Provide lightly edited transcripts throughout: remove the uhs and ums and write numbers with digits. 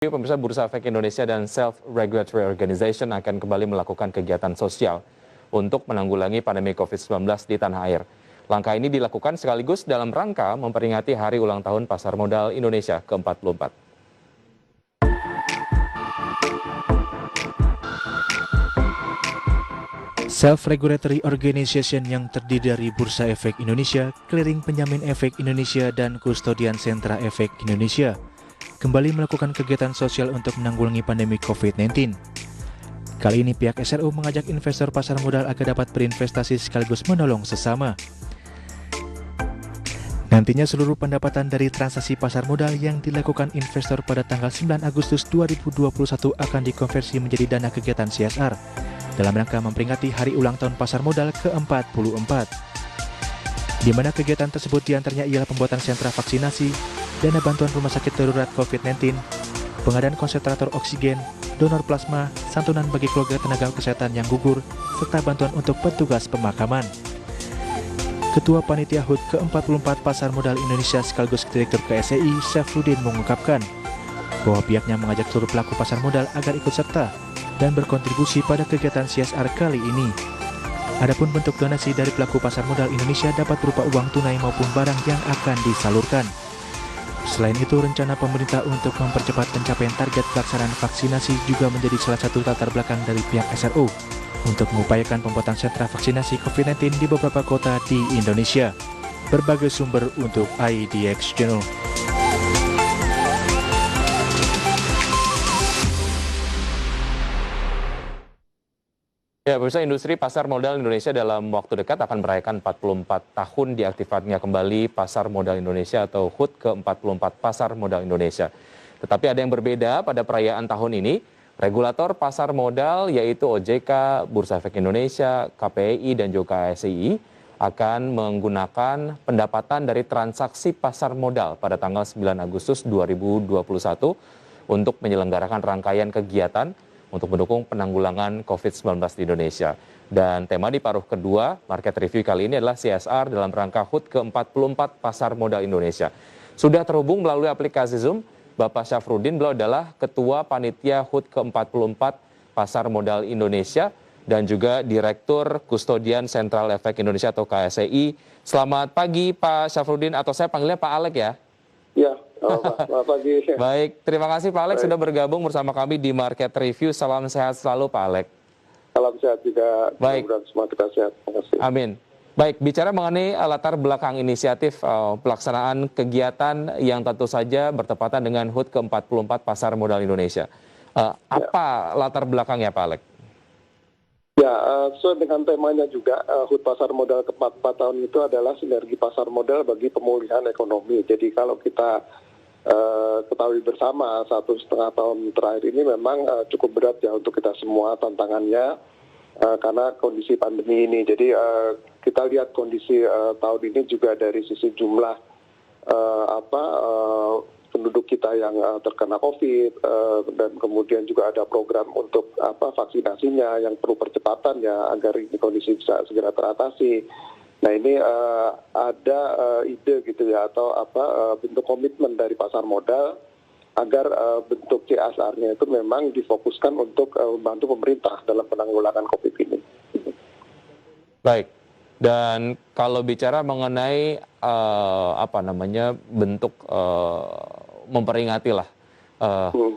Pemirsa, Bursa Efek Indonesia dan Self-Regulatory Organization akan kembali melakukan kegiatan sosial untuk menanggulangi pandemi COVID-19 di tanah air. Langkah ini dilakukan sekaligus dalam rangka memperingati Hari Ulang Tahun Pasar Modal Indonesia ke-44. Self-Regulatory Organization yang terdiri dari Bursa Efek Indonesia, Clearing Penjamin Efek Indonesia, dan Kustodian Sentra Efek Indonesia kembali melakukan kegiatan sosial untuk menanggulangi pandemi COVID-19. Kali ini pihak SRU mengajak investor pasar modal agar dapat berinvestasi sekaligus menolong sesama. Nantinya seluruh pendapatan dari transaksi pasar modal yang dilakukan investor pada tanggal 9 Agustus 2021 akan dikonversi menjadi dana kegiatan CSR dalam rangka memperingati Hari Ulang Tahun Pasar Modal ke-44. Di mana kegiatan tersebut diantaranya ialah pembuatan sentra vaksinasi, dana bantuan rumah sakit darurat COVID-19, pengadaan konsentrator oksigen, donor plasma, santunan bagi keluarga tenaga kesehatan yang gugur, serta bantuan untuk petugas pemakaman. Ketua Panitia HUT ke-44 Pasar Modal Indonesia sekaligus Direktur KSEI, Syafruddin mengungkapkan bahwa pihaknya mengajak seluruh pelaku pasar modal agar ikut serta dan berkontribusi pada kegiatan CSR kali ini. Adapun bentuk donasi dari pelaku pasar modal Indonesia dapat berupa uang tunai maupun barang yang akan disalurkan. Selain itu, rencana pemerintah untuk mempercepat pencapaian target pelaksanaan vaksinasi juga menjadi salah satu latar belakang dari pihak SRU untuk mengupayakan pembuatan sentra vaksinasi COVID-19 di beberapa kota di Indonesia. Berbagai sumber untuk IDX Channel. Ya, pemirsa, industri pasar modal Indonesia dalam waktu dekat akan merayakan 44 tahun diaktifkannya kembali Pasar Modal Indonesia atau HUT ke-44 Pasar Modal Indonesia. Tetapi ada yang berbeda pada perayaan tahun ini. Regulator pasar modal yaitu OJK, Bursa Efek Indonesia, KPI, dan juga KSEI akan menggunakan pendapatan dari transaksi pasar modal pada tanggal 9 Agustus 2021 untuk menyelenggarakan rangkaian kegiatan untuk mendukung penanggulangan COVID-19 di Indonesia. Dan tema di paruh kedua Market Review kali ini adalah CSR dalam rangka HUT ke-44 Pasar Modal Indonesia. Sudah terhubung melalui aplikasi Zoom Bapak Syafruddin, beliau adalah Ketua Panitia HUT ke-44 Pasar Modal Indonesia dan juga Direktur Kustodian Sentral Efek Indonesia atau KSEI. Selamat pagi Pak Syafruddin, atau saya panggilnya Pak Alek ya? Ya, selamat pagi. Baik, terima kasih Pak Alek sudah bergabung bersama kami di Market Review. Salam sehat selalu Pak Alek. Salam sehat juga. Baik. Semua kita sehat. Terima kasih. Amin. Baik, bicara mengenai latar belakang inisiatif pelaksanaan kegiatan yang tentu saja bertepatan dengan HUT ke-44 Pasar Modal Indonesia. Apa latar belakangnya Pak Alek? Ya, sesuai dengan temanya juga, HUT Pasar Modal ke-44 tahun itu adalah sinergi pasar modal bagi pemulihan ekonomi. Jadi kalau kita ketahui bersama 1,5 tahun terakhir ini memang cukup berat ya untuk kita semua tantangannya karena kondisi pandemi ini. Jadi kita lihat kondisi tahun ini juga dari sisi jumlah penduduk kita yang terkena COVID dan kemudian juga ada program untuk vaksinasinya yang perlu percepatan ya agar ini kondisi bisa segera teratasi. Nah ini ada ide gitu ya atau bentuk komitmen dari pasar modal agar bentuk CSR-nya itu memang difokuskan untuk membantu pemerintah dalam penanggulangan COVID ini. Baik. Dan kalau bicara mengenai bentuk memperingati lah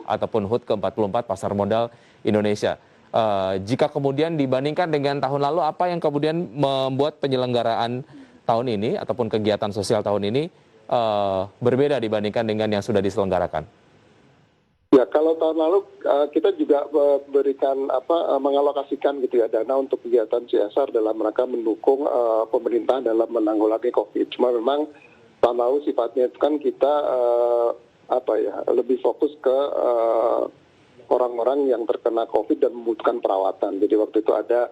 ataupun HUT ke-44 Pasar Modal Indonesia. Jika kemudian dibandingkan dengan tahun lalu, apa yang kemudian membuat penyelenggaraan tahun ini ataupun kegiatan sosial tahun ini berbeda dibandingkan dengan yang sudah diselenggarakan? Ya, kalau tahun lalu kita juga berikan mengalokasikan gitu ya dana untuk kegiatan CSR dalam rangka mendukung pemerintah dalam menanggulangi COVID. Cuma memang tahun lalu sifatnya itu kan kita lebih fokus ke orang-orang yang terkena COVID dan membutuhkan perawatan. Jadi waktu itu ada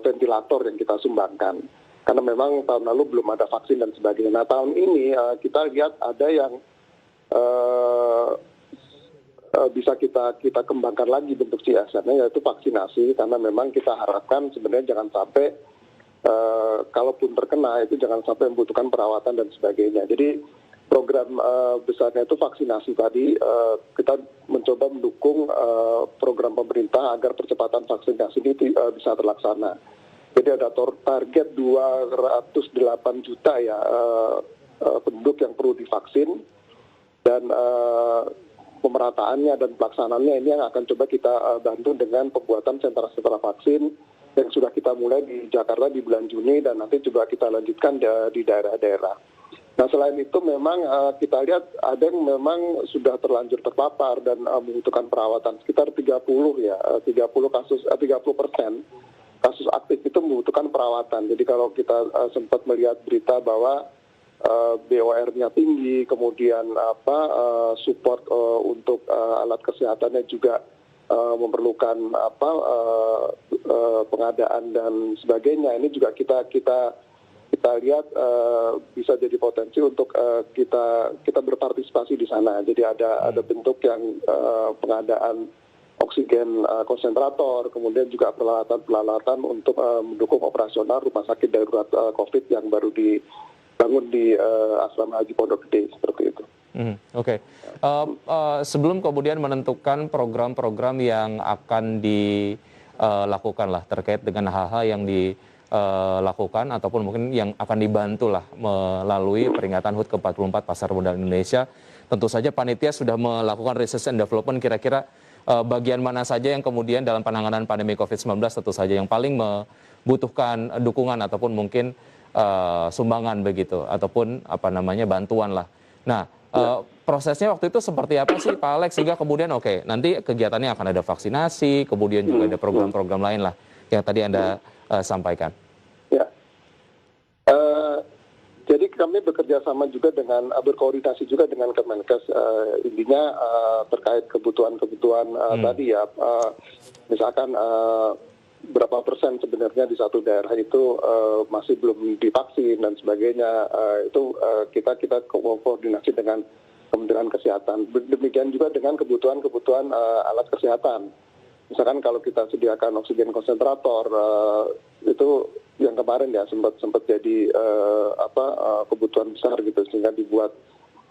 ventilator yang kita sumbangkan. Karena memang tahun lalu belum ada vaksin dan sebagainya. Nah tahun ini kita lihat ada yang bisa kita kembangkan lagi bentuk CSR-nya yaitu vaksinasi, karena memang kita harapkan sebenarnya jangan sampai kalaupun terkena itu jangan sampai membutuhkan perawatan dan sebagainya. Jadi program besarnya itu vaksinasi tadi, kita mencoba mendukung program pemerintah agar percepatan vaksinasi ini bisa terlaksana. Jadi ada target 208 juta ya penduduk yang perlu divaksin, dan pemerataannya dan pelaksanaannya ini yang akan coba kita bantu dengan pembuatan sentra-sentra vaksin yang sudah kita mulai di Jakarta di bulan Juni, dan nanti juga kita lanjutkan di daerah-daerah. Nah, selain itu memang kita lihat ada yang memang sudah terlanjur terpapar dan membutuhkan perawatan sekitar 30 ya, 30% kasus aktif itu membutuhkan perawatan. Jadi kalau kita sempat melihat berita bahwa BOR-nya tinggi, kemudian support untuk alat kesehatannya juga memerlukan pengadaan dan sebagainya. Ini juga kita lihat bisa jadi potensi untuk kita berpartisipasi di sana. Jadi ada bentuk yang pengadaan oksigen konsentrator, kemudian juga peralatan untuk mendukung operasional rumah sakit darurat COVID yang baru dibangun di Asrama Haji Pondok Gede, seperti itu. Oke. Sebelum kemudian menentukan program-program yang akan dilakukan lah terkait dengan hal-hal yang dilakukan ataupun mungkin yang akan dibantu lah melalui peringatan HUT ke-44 Pasar Modal Indonesia, tentu saja panitia sudah melakukan research and development kira-kira bagian mana saja yang kemudian dalam penanganan pandemi COVID-19 tentu saja yang paling membutuhkan dukungan ataupun mungkin sumbangan begitu ataupun bantuan lah. Nah, prosesnya waktu itu seperti apa sih Pak Alex sehingga kemudian nanti kegiatannya akan ada vaksinasi, kemudian juga ada program-program lain lah yang tadi Anda sampaikan. Ya. Jadi kami bekerja sama juga dengan berkoordinasi juga dengan Kemenkes, intinya terkait kebutuhan-kebutuhan tadi ya, misalkan berapa persen sebenarnya di satu daerah itu masih belum divaksin dan sebagainya, itu kita koordinasi dengan Kementerian Kesehatan. Demikian juga dengan kebutuhan alat kesehatan. Misalkan kalau kita sediakan oksigen konsentrator, itu yang kemarin ya sempat jadi kebutuhan besar gitu, sehingga dibuat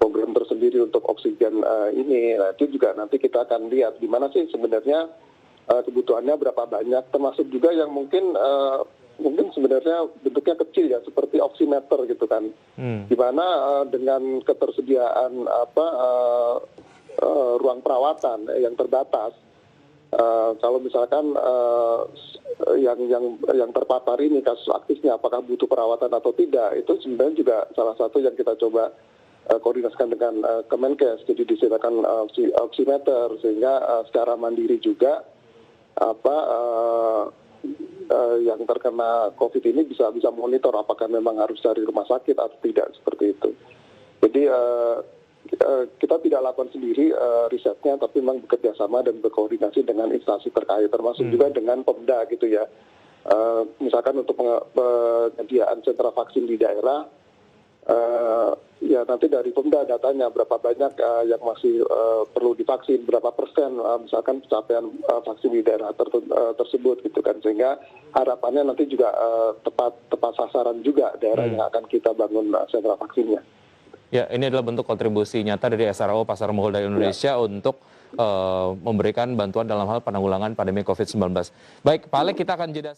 program tersendiri untuk oksigen ini. Nah, itu juga nanti kita akan lihat di mana sih sebenarnya kebutuhannya berapa banyak, termasuk juga yang mungkin sebenarnya bentuknya kecil ya, seperti oximeter gitu kan, di mana dengan ketersediaan ruang perawatan yang terbatas. Kalau misalkan yang terpapar ini kasus aktifnya apakah butuh perawatan atau tidak, itu sebenarnya juga salah satu yang kita coba koordinasikan dengan Kemenkes. Jadi disediakan oximeter sehingga secara mandiri juga yang terkena COVID ini bisa monitor apakah memang harus dari rumah sakit atau tidak, seperti itu. Jadi kita tidak lakukan sendiri risetnya, tapi memang bekerja sama dan berkoordinasi dengan instansi terkait, termasuk juga dengan Pemda gitu ya. Misalkan untuk penyediaan sentra vaksin di daerah, ya nanti dari Pemda datanya berapa banyak yang masih perlu divaksin, berapa persen misalkan pencapaian vaksin di daerah tersebut gitu kan, sehingga harapannya nanti juga tepat sasaran juga daerah yang akan kita bangun sentra vaksinnya. Ya, ini adalah bentuk kontribusi nyata dari SRO Pasar Modal Indonesia untuk memberikan bantuan dalam hal penanggulangan pandemi COVID-19. Baik, Pak Alex, kita akan jeda.